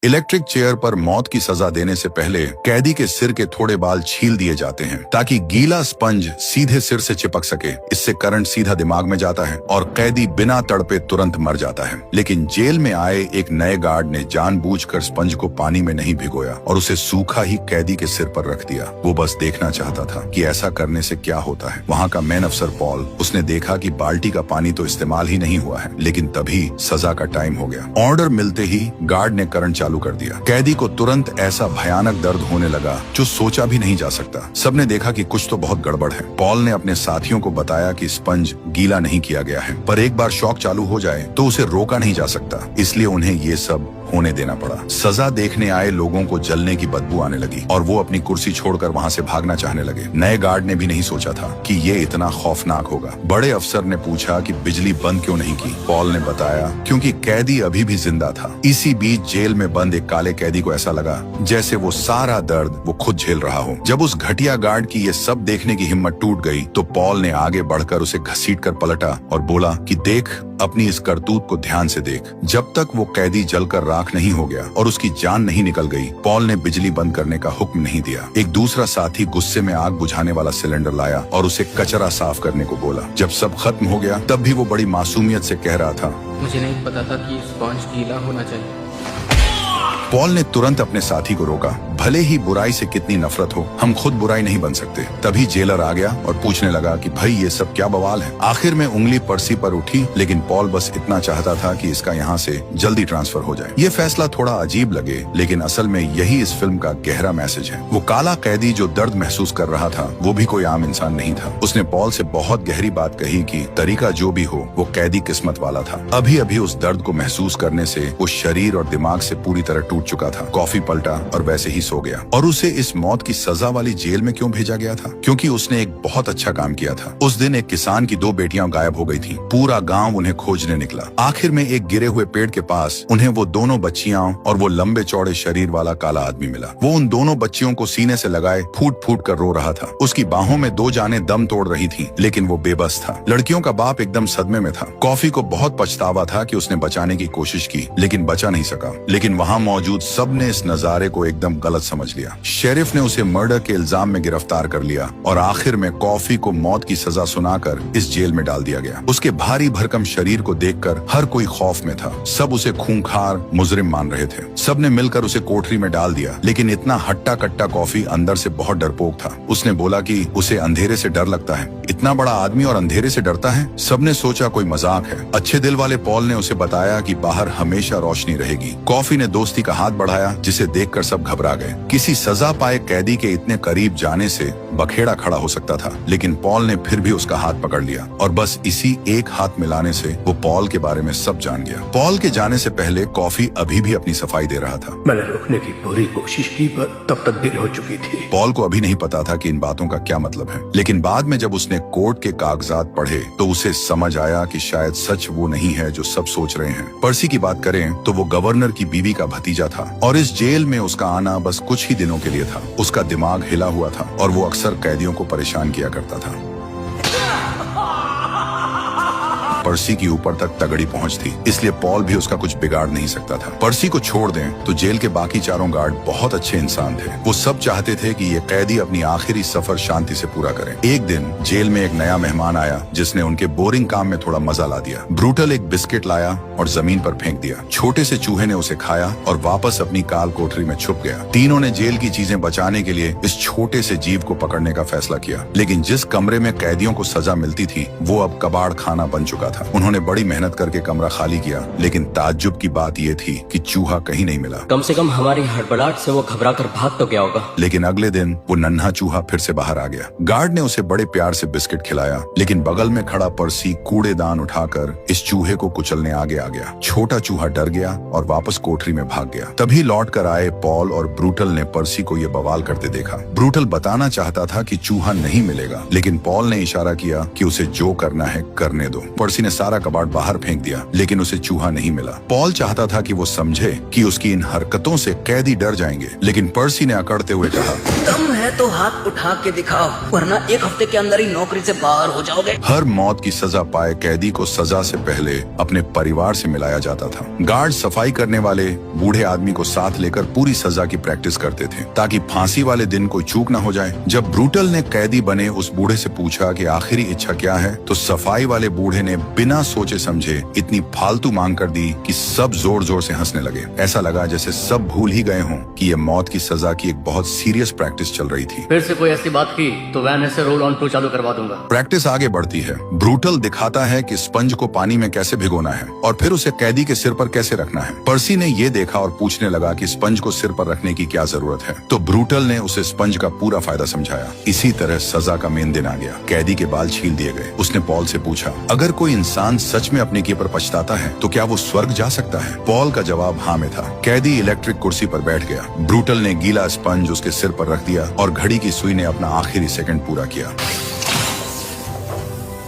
Electric chair पर मौत की सजा देने से पहले कैदी के सिर के थोड़े बाल छील दिए जाते हैं ताकि गीला स्पंज सीधे सिर से चिपक सके। इससे करंट सीधा दिमाग में जाता है और कैदी बिना तड़पे तुरंत मर जाता है। लेकिन जेल में आए एक नए गार्ड ने जानबूझकर स्पंज को पानी में नहीं भिगोया और उसे सूखा ही कैदी के सिर पर रख दिया। वो बस देखना चाहता था कि ऐसा करने से क्या होता है। वहाँ का मेन अफसर पॉल, उसने देखा कि बाल्टी का पानी तो इस्तेमाल ही नहीं हुआ है, लेकिन तभी सजा का टाइम हो गया। ऑर्डर मिलते ही गार्ड ने करंट चालू कर दिया। कैदी को तुरंत ऐसा भयानक दर्द होने लगा जो सोचा भी नहीं जा सकता। सबने देखा कि कुछ तो बहुत गड़बड़ है। पॉल ने अपने साथियों को बताया कि स्पंज गीला नहीं किया गया है, पर एक बार शॉक चालू हो जाए तो उसे रोका नहीं जा सकता, इसलिए उन्हें ये सब होने देना पड़ा। सजा देखने आए लोगों को जलने की बदबू आने लगी और वो अपनी कुर्सी छोड़कर वहाँ से भागना चाहने लगे। नए गार्ड ने भी नहीं सोचा था कि ये इतना खौफनाक होगा। बड़े अफसर ने पूछा कि बिजली बंद क्यों नहीं की। पॉल ने बताया क्योंकि कैदी अभी भी जिंदा था। इसी बीच जेल में बंद एक काले कैदी को ऐसा लगा जैसे वो सारा दर्द वो खुद झेल रहा हो। जब उस घटिया गार्ड की ये सब देखने की हिम्मत टूट गई तो पॉल ने आगे बढ़कर उसे घसीटकर पलटा और बोला कि देख, अपनी इस करतूत को ध्यान से देख। जब तक वो कैदी जलकर राख नहीं हो गया और उसकी जान नहीं निकल गई, पॉल ने बिजली बंद करने का हुक्म नहीं दिया। एक दूसरा साथी गुस्से में आग बुझाने वाला सिलेंडर लाया और उसे कचरा साफ करने को बोला। जब सब खत्म हो गया तब भी वो बड़ी मासूमियत से कह रहा था, मुझे नहीं पता था कि स्पंज गीला होना चाहिए। पॉल ने तुरंत अपने साथी को रोका। भले ही बुराई से कितनी नफरत हो, हम खुद बुराई नहीं बन सकते। तभी जेलर आ गया और पूछने लगा कि भाई ये सब क्या बवाल है। आखिर में उंगली पर्सी पर उठी, लेकिन पॉल बस इतना चाहता था कि इसका यहाँ से जल्दी ट्रांसफर हो जाए। ये फैसला थोड़ा अजीब लगे, लेकिन असल में यही इस फिल्म का गहरा मैसेज है। वो काला कैदी जो दर्द महसूस कर रहा था, वो भी कोई आम इंसान नहीं था। उसने पॉल से बहुत गहरी बात कही कि तरीका जो भी हो, वो कैदी किस्मत वाला था। अभी अभी उस दर्द को महसूस करने से वो शरीर और दिमाग से पूरी तरह टूट चुका था। कॉफी पलटा और वैसे ही सो गया। और उसे इस मौत की सजा वाली जेल में क्यों भेजा गया था? क्योंकि उसने एक बहुत अच्छा काम किया था। उस दिन एक किसान की 2 बेटियां गायब हो गई थी। पूरा गांव उन्हें खोजने निकला। आखिर में एक गिरे हुए पेड़ के पास उन्हें वो दोनों बच्चियां और वो लंबे चौड़े शरीर वाला काला आदमी मिला। वो उन दोनों बच्चियों को सीने से लगाए फूट फूट कर रो रहा था। उसकी बाहों में 2 जानें दम तोड़ रही थी, लेकिन वो बेबस था। लड़कियों का बाप एकदम सदमे में था। कॉफी को बहुत पछतावा था कि उसने बचाने की कोशिश की, लेकिन बचा नहीं सका। लेकिन वहाँ मौजूद सबने इस नजारे को एकदम गलत समझ लिया। शेरिफ ने उसे मर्डर के इल्जाम में गिरफ्तार कर लिया और आखिर में कॉफी को मौत की सजा सुनाकर इस जेल में डाल दिया गया। उसके भारी भरकम शरीर को देखकर हर कोई खौफ में था। सब उसे खूंखार मुजरिम मान रहे थे। सब ने मिलकर उसे कोठरी में डाल दिया, लेकिन इतना हट्टा कट्टा कॉफी अंदर से बहुत डरपोक था। उसने बोला कि उसे अंधेरे से डर लगता है। इतना बड़ा आदमी और अंधेरे से डरता है? सबने सोचा कोई मजाक है। अच्छे दिल वाले पॉल ने उसे बताया कि बाहर हमेशा रोशनी रहेगी। कॉफी ने दोस्ती का हाथ बढ़ाया, जिसे देखकर सब घबरा गए। किसी सजा पाए कैदी के इतने करीब जाने से बखेड़ा खड़ा हो सकता था, लेकिन पॉल ने फिर भी उसका हाथ पकड़ लिया और बस इसी एक हाथ मिलाने से वो पॉल के बारे में सब जान गया। पॉल के जाने से पहले कॉफी अभी भी अपनी सफाई दे रहा था। मैंने रोकने की पूरी कोशिश की, पर तब तक देर हो चुकी थी। पॉल को अभी नहीं पता था कि इन बातों का क्या मतलब है, लेकिन बाद में जब उसने कोर्ट के कागजात पढ़े तो उसे समझ आया कि शायद सच वो नहीं है जो सब सोच रहे हैं। पर्सी की बात करें तो वो गवर्नर की बीवी का भतीजा था और इस जेल में उसका आना बस कुछ ही दिनों के लिए था। उसका दिमाग हिला हुआ था और वो अक्सर कैदियों को परेशान किया करता था। पर्सी की ऊपर तक तगड़ी पहुंच थी, इसलिए पॉल भी उसका कुछ बिगाड़ नहीं सकता था। पर्सी को छोड़ दें तो जेल के बाकी चारों गार्ड बहुत अच्छे इंसान थे। वो सब चाहते थे कि ये कैदी अपनी आखिरी सफर शांति से पूरा करें। एक दिन जेल में एक नया मेहमान आया जिसने उनके बोरिंग काम में थोड़ा मजा ला दिया। ब्रूटल एक बिस्किट लाया और जमीन पर फेंक दिया। छोटे से चूहे ने उसे खाया और वापस अपनी काल कोठरी में छुप गया। तीनों ने जेल की चीजें बचाने के लिए इस छोटे से जीव को पकड़ने का फैसला किया, लेकिन जिस कमरे में कैदियों को सजा मिलती थी वो अब कबाड़ खाना बन चुका था। उन्होंने बड़ी मेहनत करके कमरा खाली किया, लेकिन ताज्जुब की बात यह थी कि चूहा कहीं नहीं मिला। कम से कम हमारी हड़बड़ाहट से वो घबरा कर भाग तो गया होगा। लेकिन अगले दिन वो नन्हा चूहा फिर से बाहर आ गया। गार्ड ने उसे बड़े प्यार से बिस्किट खिलाया, लेकिन बगल में खड़ा पर्सी कूड़ेदान उठाकर इस चूहे को कुचलने आगे आ गया। छोटा चूहा डर गया और वापस कोठरी में भाग गया। तभी लौट कर आए पॉल और ब्रूटल ने पर्सी को ये बवाल करते देखा। ब्रूटल बताना चाहता था कि चूहा नहीं मिलेगा, लेकिन पॉल ने इशारा किया कि उसे जो करना है करने दो। पर्सी ने सारा कबाड़ बाहर फेंक दिया, लेकिन उसे चूहा नहीं मिला। पॉल चाहता था कि वो समझे कि उसकी इन हरकतों से कैदी डर जाएंगे, लेकिन पर्सी ने अकड़ते हुए कहा, दम है तो हाथ उठा के दिखाओ, वरना 1 हफ्ते के अंदर ही नौकरी से बाहर हो जाओगे। हर मौत की सजा पाए कैदी को सजा से पहले अपने परिवार से मिलाया जाता था। गार्ड सफाई करने वाले बूढ़े आदमी को साथ लेकर पूरी सजा की प्रैक्टिस करते थे, ताकि फांसी वाले दिन कोई चूक न हो जाए। जब ब्रूटल ने कैदी बने उस बूढ़े से पूछा कि आखिरी इच्छा क्या है, तो सफाई वाले बूढ़े ने बिना सोचे समझे इतनी फालतू मांग कर दी कि सब जोर जोर से हंसने लगे। ऐसा लगा जैसे सब भूल ही गए हों कि ये मौत की सजा की एक बहुत सीरियस प्रैक्टिस चल रही थी। फिर से कोई ऐसी बात की तो वैन से रोल ऑन 2 चालू करवा दूंगा। प्रैक्टिस आगे बढ़ती है। ब्रूटल दिखाता है कि स्पंज को पानी में कैसे भिगोना है और फिर उसे कैदी के सिर पर कैसे रखना है। पर्सी ने ये देखा और पूछने लगा कि स्पंज को सिर पर रखने की क्या जरूरत है, तो ब्रूटल ने उसे स्पंज का पूरा फायदा समझाया। इसी तरह सजा का मेन दिन आ गया। कैदी के बाल छील दिए गए। उसने पॉल से पूछा, अगर कोई इंसान सच में अपने किए पर पछताता है तो क्या वो स्वर्ग जा सकता है? पॉल का जवाब हाँ में था। कैदी इलेक्ट्रिक कुर्सी पर बैठ गया। ब्रूटल ने गीला स्पंज उसके सिर पर रख दिया और घड़ी की सुई ने अपना आखिरी सेकंड पूरा किया।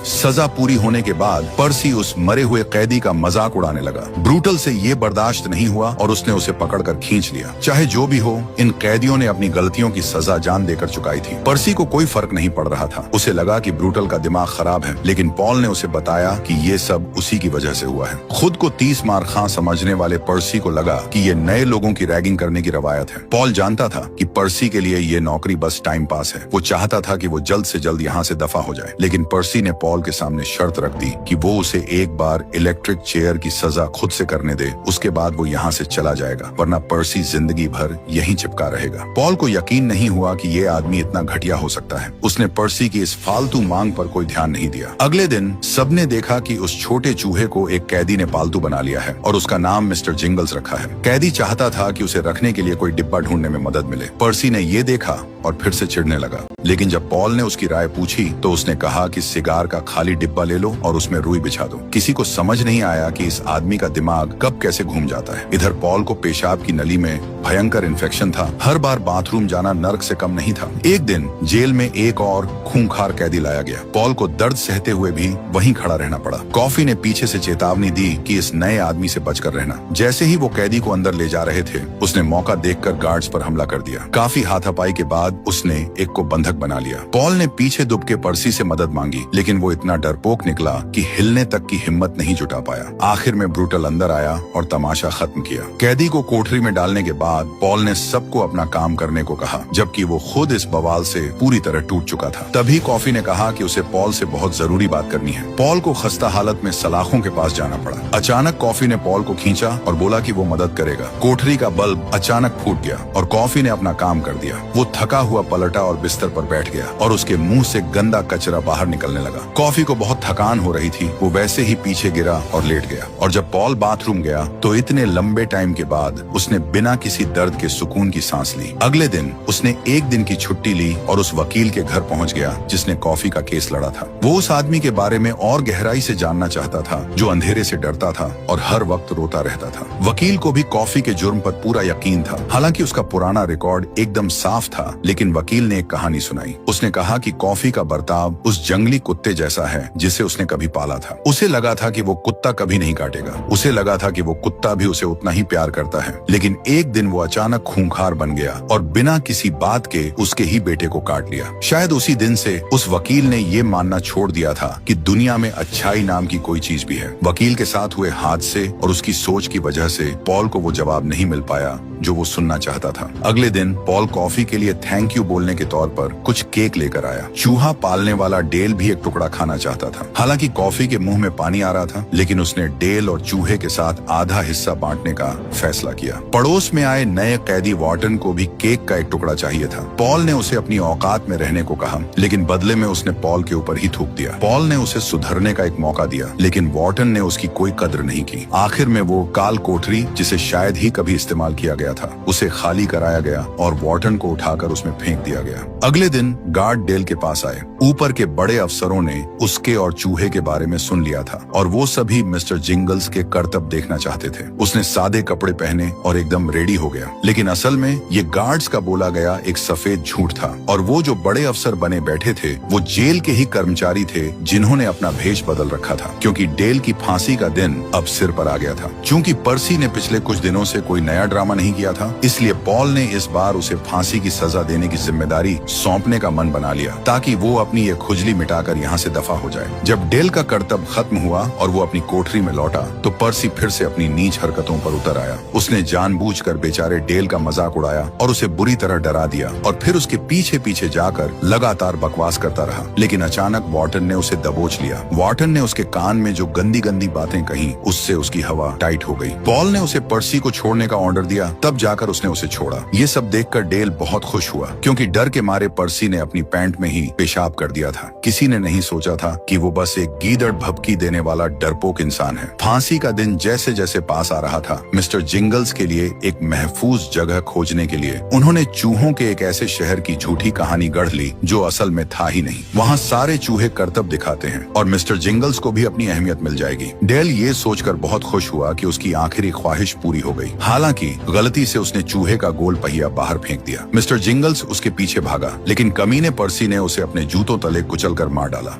सजा पूरी होने के बाद पर्सी उस मरे हुए कैदी का मजाक उड़ाने लगा। ब्रूटल से ये बर्दाश्त नहीं हुआ और उसने उसे पकड़कर खींच लिया। चाहे जो भी हो, इन कैदियों ने अपनी गलतियों की सजा जान देकर चुकाई थी। पर्सी को कोई फर्क नहीं पड़ रहा था। उसे लगा कि ब्रूटल का दिमाग खराब है, लेकिन पॉल ने उसे बताया कि ये सब उसी की वजह से हुआ है। खुद को 30 मार खां समझने वाले पर्सी को लगा कि ये नए लोगों की रैगिंग करने की रवायत है। पॉल जानता था कि पर्सी के लिए ये नौकरी बस टाइम पास है। वो चाहता था कि वो जल्द से जल्द यहाँ से दफा हो जाए, लेकिन पर्सी ने पॉल के सामने शर्त रख दी कि वो उसे एक बार इलेक्ट्रिक चेयर की सजा खुद से करने दे, उसके बाद वो यहाँ से चला जाएगा, वरना पर्सी जिंदगी भर यहीं चिपका रहेगा। पॉल को यकीन नहीं हुआ कि ये आदमी इतना घटिया हो सकता है। उसने पर्सी की इस फालतू मांग पर कोई ध्यान नहीं दिया। अगले दिन सबने देखा कि उस छोटे चूहे को एक कैदी ने पालतू बना लिया है और उसका नाम मिस्टर जिंगल्स रखा है। कैदी चाहता था कि उसे रखने के लिए कोई डिब्बा ढूंढने में मदद मिले। पर्सी ने ये देखा और फिर से चिढ़ने लगा, लेकिन जब पॉल ने उसकी राय पूछी तो उसने कहा कि सिगार का खाली डिब्बा ले लो और उसमें रुई बिछा दो। किसी को समझ नहीं आया कि इस आदमी का दिमाग कब कैसे घूम जाता है। इधर पॉल को पेशाब की नली में भयंकर इन्फेक्शन था। हर बार बाथरूम जाना नर्क से कम नहीं था। एक दिन जेल में एक और खूंखार कैदी लाया गया। पॉल को दर्द सहते हुए भी वहीं खड़ा रहना पड़ा। कॉफी ने पीछे से चेतावनी दी कि इस नए आदमी से बचकर रहना। जैसे ही वो कैदी को अंदर ले जा रहे थे, उसने मौका देखकर गार्ड्स पर हमला कर दिया। काफी हाथापाई के बाद उसने एक को बंधक बना लिया। पॉल ने पीछे दुब के पर्सी से मदद मांगी, लेकिन वो इतना डरपोक निकला कि हिलने तक की हिम्मत नहीं जुटा पाया। आखिर में ब्रूटल अंदर आया और तमाशा खत्म किया। कैदी को कोठरी में डालने के बाद पॉल ने सबको अपना काम करने को कहा, जबकि वो खुद इस बवाल से पूरी तरह टूट चुका था। तभी कॉफी ने कहा कि उसे पॉल से बहुत जरूरी बात करनी है। पॉल को खस्ता हालत में सलाखों के पास जाना पड़ा। अचानक कॉफी ने पॉल को खींचा और बोला कि वो मदद करेगा। कोठरी का बल्ब अचानक फूट गया और कॉफी ने अपना काम कर दिया। वो थका हुआ पलटा और बिस्तर पर बैठ गया और उसके मुंह से गंदा कचरा बाहर निकलने लगा। कॉफी को बहुत थकान हो रही थी। वो वैसे ही पीछे गिरा और लेट गया। और जब पॉल बाथरूम गया तो इतने लंबे टाइम के बाद उसने बिना किसी दर्द के सुकून की सांस ली। अगले दिन उसने एक दिन की छुट्टी ली और उस वकील के घर पहुंच गया जिसने कॉफी का केस लड़ा था। वो उस आदमी के बारे में और गहराई से जानना चाहता था जो अंधेरे से डरता था और हर वक्त रोता रहता था। वकील को भी कॉफी के जुर्म पर पूरा यकीन था। हालांकि उसका पुराना रिकॉर्ड एकदम साफ था, लेकिन वकील ने एक कहानी सुनाई। उसने कहा कि कॉफी का बर्ताव उस जंगली कुत्ते जैसा है जिसे उसने कभी पाला था। उसे लगा था कि वो कुत्ता कभी नहीं काटेगा। उसे लगा था कि वो कुत्ता भी उसे उतना ही प्यार करता है, लेकिन एक दिन वो अचानक खूंखार बन गया और बिना किसी बात के उसके ही बेटे को काट लिया। शायद उसी दिन से उस वकील ने ये मानना छोड़ दिया था कि दुनिया में अच्छाई नाम की कोई चीज भी है। वकील के साथ हुए हादसे और उसकी सोच की वजह से पॉल को वो जवाब नहीं मिल पाया जो वो सुनना चाहता था। अगले दिन पॉल कॉफी के लिए थैंक यू बोलने के तौर पर कुछ केक लेकर आया। चूहा पालने वाला डेल भी एक टुकड़ा खाना चाहता था। हालांकि कॉफी के मुंह में पानी आ रहा था, लेकिन उसने डेल और चूहे के साथ आधा हिस्सा बांटने का फैसला किया। पड़ोस में आए नए कैदी वार्टन को भी केक का एक टुकड़ा चाहिए था। पॉल ने उसे अपनी औकात में रहने को कहा, लेकिन बदले में उसने पॉल के ऊपर ही थूक दिया। पॉल ने उसे सुधरने का एक मौका दिया, लेकिन वार्टन ने उसकी कोई कद्र नहीं की। आखिर में वो काल कोठरी, जिसे शायद ही कभी इस्तेमाल किया गया था, उसे खाली कराया गया और वार्टन को उठाकर उसमें फेंक दिया गया। अगले दिन गार्ड डेल के पास आए। ऊपर के बड़े अफसरों ने उसके और चूहे के बारे में सुन लिया था और वो सभी मिस्टर जिंगल्स के करतब देखना चाहते थे। उसने सादे कपड़े पहने और एकदम रेडी हो गया। लेकिन असल में ये गार्ड्स का बोला गया एक सफेद झूठ था और वो जो बड़े अफसर बने बैठे थे वो जेल के ही कर्मचारी थे जिन्होंने अपना भेष बदल रखा था, क्योंकि डेल की फांसी का दिन अब सिर पर आ गया था। चूंकि पर्सी ने पिछले कुछ दिनों से कोई नया ड्रामा नहीं किया था, इसलिए पॉल ने इस बार उसे फांसी की सजा देने की जिम्मेदारी सौंपने का मन बना लिया ताकि वो अपनी ये खुजली मिटाकर यहाँ से दफा हो जाए। जब डेल का कर्तव्य खत्म हुआ और वो अपनी कोठरी में लौटा तो पर्सी फिर से अपनी नीच हरकतों पर उतर आया। उसने जानबूझकर बेचारे डेल का मजाक उड़ाया और उसे बुरी तरह डरा दिया और फिर उसके पीछे पीछे जाकर लगातार बकवास करता रहा। लेकिन अचानक वॉर्टन ने उसे दबोच लिया। वॉर्टन ने उसके कान में जो गंदी गंदी बातें कही उससे उसकी हवा टाइट हो गई। पॉल ने उसे पर्सी को छोड़ने का ऑर्डर दिया, तब जाकर उसने उसे छोड़ा। ये सब देखकर डेल बहुत खुश हुआ क्योंकि डर के मारे पर्सी ने अपनी पैंट में ही पेशाब कर दिया था। किसी ने नहीं सोचा था कि वो बस एक गीदड़ भभकी देने वाला डरपोक इंसान है। फांसी का दिन जैसे जैसे पास आ रहा था, मिस्टर जिंगल्स के लिए एक महफूज जगह खोजने के लिए उन्होंने चूहों के एक ऐसे शहर की झूठी कहानी गढ़ ली जो असल में था ही नहीं। वहाँ सारे चूहे करतब दिखाते हैं और मिस्टर जिंगल्स को भी अपनी अहमियत मिल जाएगी। डेल ये सोचकर बहुत खुश हुआ कि उसकी आखिरी ख्वाहिश पूरी हो गई। हालांकि गलती से उसने चूहे का गोल पहिया बाहर फेंक दिया। मिस्टर जिंगल्स उसके पीछे भागा, लेकिन कमीने पर्सी ने उसे अपने जूतों तले कुचलकर मार डाला।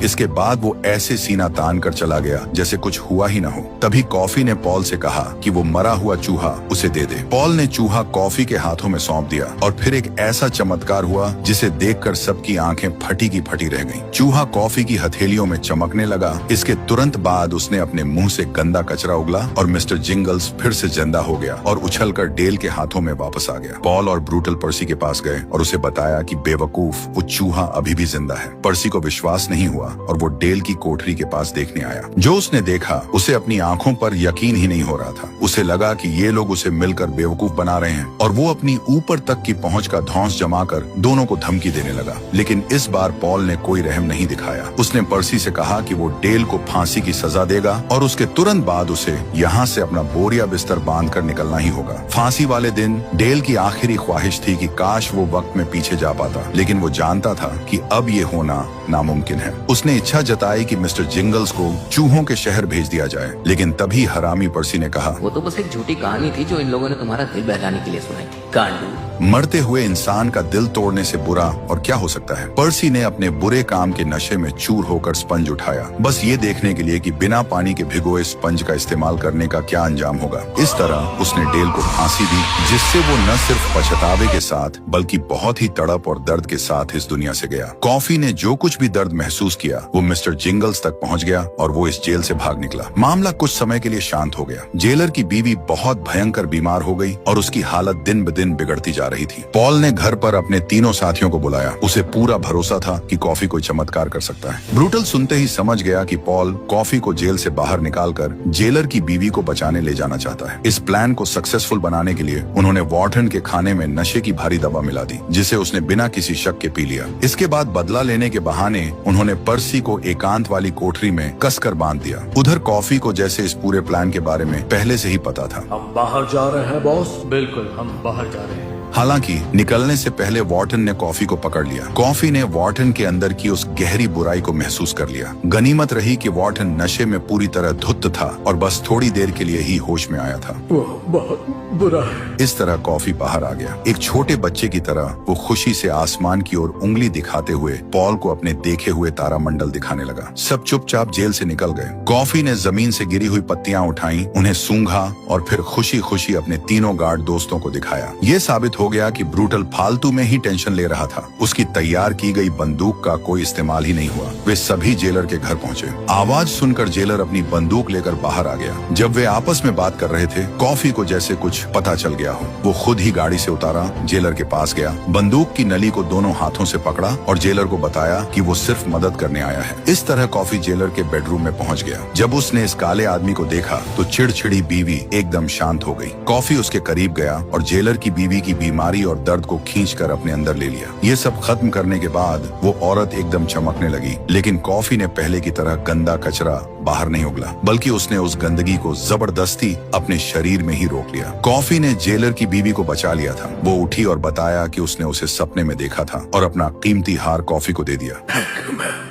इसके बाद वो ऐसे सीना तान कर चला गया जैसे कुछ हुआ ही न हो। तभी कॉफी ने पॉल से कहा कि वो मरा हुआ चूहा उसे दे दे। पॉल ने चूहा कॉफी के हाथों में सौंप दिया और फिर एक ऐसा चमत्कार हुआ जिसे देखकर सबकी आंखें फटी की फटी रह गईं। चूहा कॉफी की हथेलियों में चमकने लगा। इसके तुरंत बाद उसने अपने मुंह से गंदा कचरा उगला और मिस्टर जिंगल्स फिर से जिंदा हो गया और उछलकर डेल के हाथों में वापस आ गया। पॉल और ब्रूटल पर्सी के पास गए और उसे बताया कि बेवकूफ, वो चूहा अभी भी जिंदा है। पर्सी को विश्वास नहीं हुआ और वो डेल की कोठरी के पास देखने आया। जो उसने देखा उसे अपनी आंखों पर यकीन ही नहीं हो रहा था। उसे लगा कि ये लोग उसे मिलकर बेवकूफ बना रहे हैं और वो अपनी ऊपर तक की पहुंच का धौंस जमाकर दोनों को धमकी देने लगा। लेकिन इस बार पॉल ने कोई रहम नहीं दिखाया। उसने पर्सी से कहा कि वो डेल को फांसी की सजा देगा और उसके तुरंत बाद उसे यहाँ से अपना बोरिया बिस्तर बांध कर निकलना ही होगा। फांसी वाले दिन डेल की आखिरी ख्वाहिश थी कि काश वो वक्त में पीछे जा पाता, लेकिन वो जानता था कि अब ये होना नामुमकिन है। उसने इच्छा जताई कि मिस्टर जिंगल्स को चूहों के शहर भेज दिया जाए, लेकिन तभी हरामी पर्सी ने कहा, वो तो बस एक झूठी कहानी थी जो इन लोगों ने तुम्हारा दिल बहलाने के लिए सुनाई थी। गांडू। मरते हुए इंसान का दिल तोड़ने से बुरा और क्या हो सकता है। पर्सी ने अपने बुरे काम के नशे में चूर होकर स्पंज उठाया, बस ये देखने के लिए कि बिना पानी के भिगोए स्पंज का इस्तेमाल करने का क्या अंजाम होगा। इस तरह उसने डेल को फांसी दी, जिससे वो न सिर्फ पछतावे के साथ बल्कि बहुत ही तड़प और दर्द के साथ इस दुनिया से गया। कॉफी ने जो कुछ भी दर्द महसूस किया वो मिस्टर जिंगल्स तक पहुंच गया और वो इस जेल से भाग निकला। मामला कुछ समय के लिए शांत हो गया। जेलर की बीवी बहुत भयंकर बीमार हो गई और उसकी हालत दिन ब दिन बिगड़ती जा रही थी। पॉल ने घर पर अपने तीनों साथियों को बुलाया। उसे पूरा भरोसा था कि कॉफी कोई चमत्कार कर सकता है। ब्रूटल सुनते ही समझ गया कि पॉल कॉफी को जेल से बाहर निकालकर जेलर की बीवी को बचाने ले जाना चाहता है। इस प्लान को सक्सेसफुल बनाने के लिए उन्होंने वॉर्टन के खाने में नशे की भारी दवा मिला दी, जिसे उसने बिना किसी शक के पी लिया। इसके बाद बदला लेने के बहाने उन्होंने पर्सी को एकांत वाली कोठरी में कसकर बांध दिया। उधर कॉफी को जैसे इस पूरे प्लान के बारे में पहले से ही पता था। हम बाहर जा रहे हैं बॉस। बिल्कुल, हम बाहर जा रहे हैं। हालांकि निकलने से पहले वॉर्टन ने कॉफी को पकड़ लिया। कॉफी ने वॉर्टन के अंदर की उस गहरी बुराई को महसूस कर लिया। गनीमत रही कि वॉर्टन नशे में पूरी तरह धुत था और बस थोड़ी देर के लिए ही होश में आया था। वो बहुत बुरा है। इस तरह कॉफी बाहर आ गया। एक छोटे बच्चे की तरह वो खुशी से आसमान की ओर उंगली दिखाते हुए पॉल को अपने देखे हुए तारामंडल दिखाने लगा। सब चुपचाप जेल से निकल गए। कॉफी ने जमीन से गिरी हुई पत्तियां उठाई, उन्हें सूंघा और फिर खुशी खुशी अपने तीनों गार्ड दोस्तों को दिखाया। ये साबित हो गया कि ब्रूटल फालतू में ही टेंशन ले रहा था। उसकी तैयार की गई बंदूक का कोई इस्तेमाल ही नहीं हुआ। वे सभी जेलर के घर पहुंचे। आवाज सुनकर जेलर अपनी बंदूक लेकर बाहर आ गया। जब वे आपस में बात कर रहे थे, कॉफी को जैसे कुछ पता चल गया हो। वो खुद ही गाड़ी से उतारा, जेलर के पास गया, बंदूक की नली को दोनों हाथों से पकड़ा और जेलर को बताया कि वो सिर्फ मदद करने आया है। इस तरह कॉफी जेलर के बेडरूम में पहुंच गया। जब उसने इस काले आदमी को देखा तो चिड़चिड़ी बीवी एकदम शांत हो गई। कॉफी उसके करीब गया और जेलर की बीवी बीमारी और दर्द को खींचकर अपने अंदर ले लिया। ये सब खत्म करने के बाद वो औरत एकदम चमकने लगी, लेकिन कॉफी ने पहले की तरह गंदा कचरा बाहर नहीं उगला, बल्कि उसने उस गंदगी को जबरदस्ती अपने शरीर में ही रोक लिया। कॉफी ने जेलर की बीवी को बचा लिया था। वो उठी और बताया कि उसने उसे सपने में देखा था और अपना कीमती हार कॉफी को दे दिया।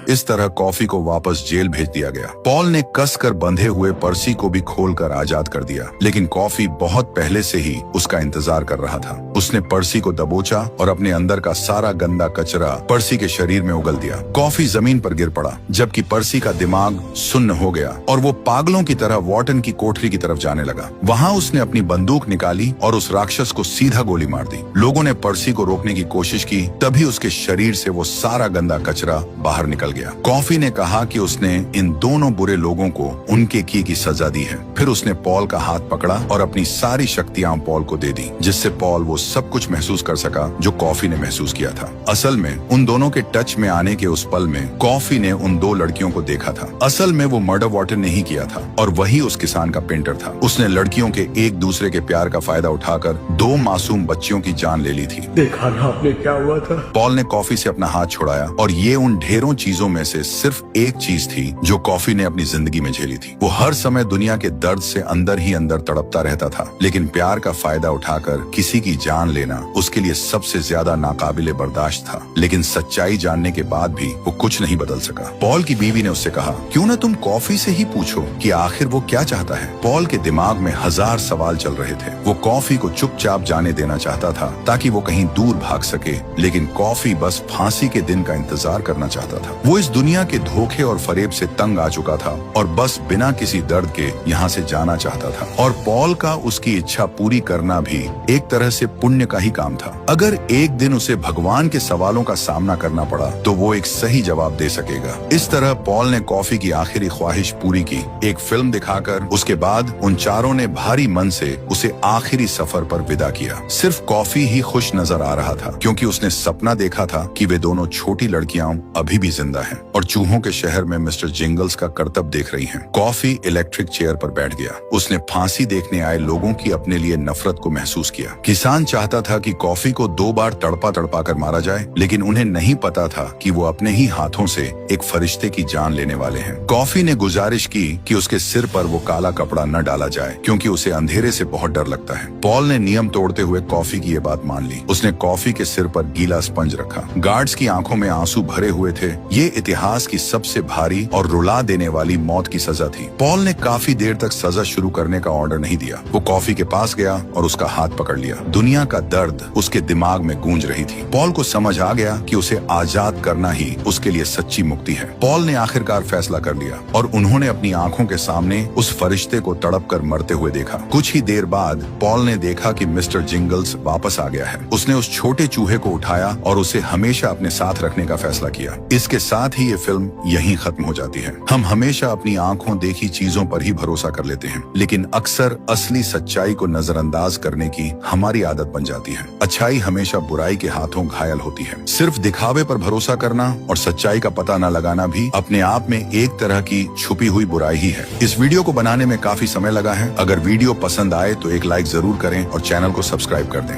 इस तरह कॉफी को वापस जेल भेज दिया गया। पॉल ने कसकर बंधे हुए पर्सी को भी खोलकर आजाद कर दिया, लेकिन कॉफी बहुत पहले से ही उसका इंतजार कर रहा था। उसने पर्सी को दबोचा और अपने अंदर का सारा गंदा कचरा पर्सी के शरीर में उगल दिया। कॉफी जमीन पर गिर पड़ा, जबकि पर्सी का दिमाग सुन्न हो गया और वो पागलों की तरह वॉर्टन की कोठरी की तरफ जाने लगा। वहाँ उसने अपनी बंदूक निकाली और उस राक्षस को सीधा गोली मार दी। लोगों ने पर्सी को रोकने की कोशिश की, तभी उसके शरीर से वो सारा गंदा कचरा बाहर निकल गया। कॉफी ने कहा कि उसने इन दोनों बुरे लोगों को उनके किए की सजा दी है। फिर उसने पॉल का हाथ पकड़ा और अपनी सारी शक्तियां पॉल को दे दी, जिससे पॉल वो सब कुछ महसूस कर सका जो कॉफी ने महसूस किया था। असल में उन दोनों के टच में आने के उस पल में कॉफी ने उन दो लड़कियों को देखा था। असल में वो मर्डर वॉर्टन ने ही किया था और वही उस किसान का पेंटर था। उसने लड़कियों के एक दूसरे के प्यार का फायदा उठाकर दो मासूम बच्चियों की जान ले ली थी। देखा ना आपने क्या हुआ था। पॉल ने कॉफी से अपना हाथ छुड़ाया और ये उन ढेरों चीजों में से सिर्फ एक चीज थी जो कॉफी ने अपनी जिंदगी में झेली थी। वो हर समय दुनिया के दर्द से अंदर ही अंदर तड़पता रहता था, लेकिन प्यार का फायदा उठाकर किसी की जान लेना उसके लिए सबसे ज्यादा नाकाबिले बर्दाश्त था। लेकिन सच्चाई जानने के बाद भी वो कुछ नहीं बदल सका। पॉल की बीवी ने उससे कहा, क्यों न तुम कॉफी से ही पूछो कि आखिर वो क्या चाहता है। पॉल के दिमाग में हजार सवाल चल रहे थे। वो कॉफी को चुपचाप जाने देना चाहता था ताकि वो कहीं दूर भाग सके, लेकिन कॉफी बस फांसी के दिन का इंतजार करना चाहता था। वो इस दुनिया के धोखे और फरेब से तंग आ चुका था और बस बिना किसी दर्द के यहाँ से जाना चाहता था। और पॉल का उसकी इच्छा पूरी करना भी एक तरह से पुण्य का ही काम था। अगर एक दिन उसे भगवान के सवालों का सामना करना पड़ा तो वो एक सही जवाब दे सकेगा। इस तरह पॉल ने कॉफी की आखिरी ख्वाहिश पूरी की। एक फिल्म दिखाकर उसके बाद उन चारों ने भारी मन से उसे आखिरी सफर पर विदा किया। सिर्फ कॉफी ही खुश नजर आ रहा था, क्योंकि उसने सपना देखा था कि वे दोनों छोटी लड़कियां अभी भी जिंदा हैं और चूहों के शहर में मिस्टर जिंगल्स का करतब देख रही हैं। कॉफी इलेक्ट्रिक चेयर पर बैठ गया। उसने फांसी देखने आए लोगों की अपने लिए नफरत को महसूस किया। किसान चाहता था कि कॉफी को 2 बार तड़पा तड़पा कर मारा जाए, लेकिन उन्हें नहीं पता था कि वो अपने ही हाथों से एक फरिश्ते की जान लेने वाले हैं। कॉफी ने गुजारिश की कि उसके सिर पर वो काला कपड़ा न डाला जाए, क्योंकि उसे अंधेरे से बहुत डर लगता है। पॉल ने नियम तोड़ते हुए कॉफी की ये बात मान ली। उसने कॉफी के सिर पर गीला स्पंज रखा। गार्ड्स की आंखों में आंसू भरे हुए थे। ये इतिहास की सबसे भारी और रुला देने वाली मौत की सजा थी। पॉल ने काफी देर तक सजा शुरू करने का ऑर्डर नहीं दिया। वो कॉफी के पास गया और उसका हाथ पकड़ लिया। दुनिया का दर्द उसके दिमाग में गूंज रही थी। पॉल को समझ आ गया कि उसे आजाद करना ही उसके लिए सच्ची मुक्ति है। पॉल ने आखिरकार फैसला कर लिया और उन्होंने अपनी आंखों के सामने उस फरिश्ते को तड़प कर मरते हुए देखा। कुछ ही देर बाद पॉल ने देखा कि मिस्टर जिंगल्स वापस आ गया है। उसने उस छोटे चूहे को उठाया और उसे हमेशा अपने साथ रखने का फैसला किया। इसके साथ ही ये फिल्म यहीं खत्म हो जाती है। हम हमेशा अपनी आंखों देखी चीजों पर ही भरोसा कर लेते हैं, लेकिन अक्सर असली सच्चाई को नजरअंदाज करने की हमारी आदत बन जाती है। अच्छाई हमेशा बुराई के हाथों घायल होती है। सिर्फ दिखावे पर भरोसा करना और सच्चाई का पता न लगाना भी अपने आप में एक तरह की छुपी हुई बुराई ही है। इस वीडियो को बनाने में काफी समय लगा है। अगर वीडियो पसंद आए तो एक लाइक जरूर करें और चैनल को सब्सक्राइब कर दें।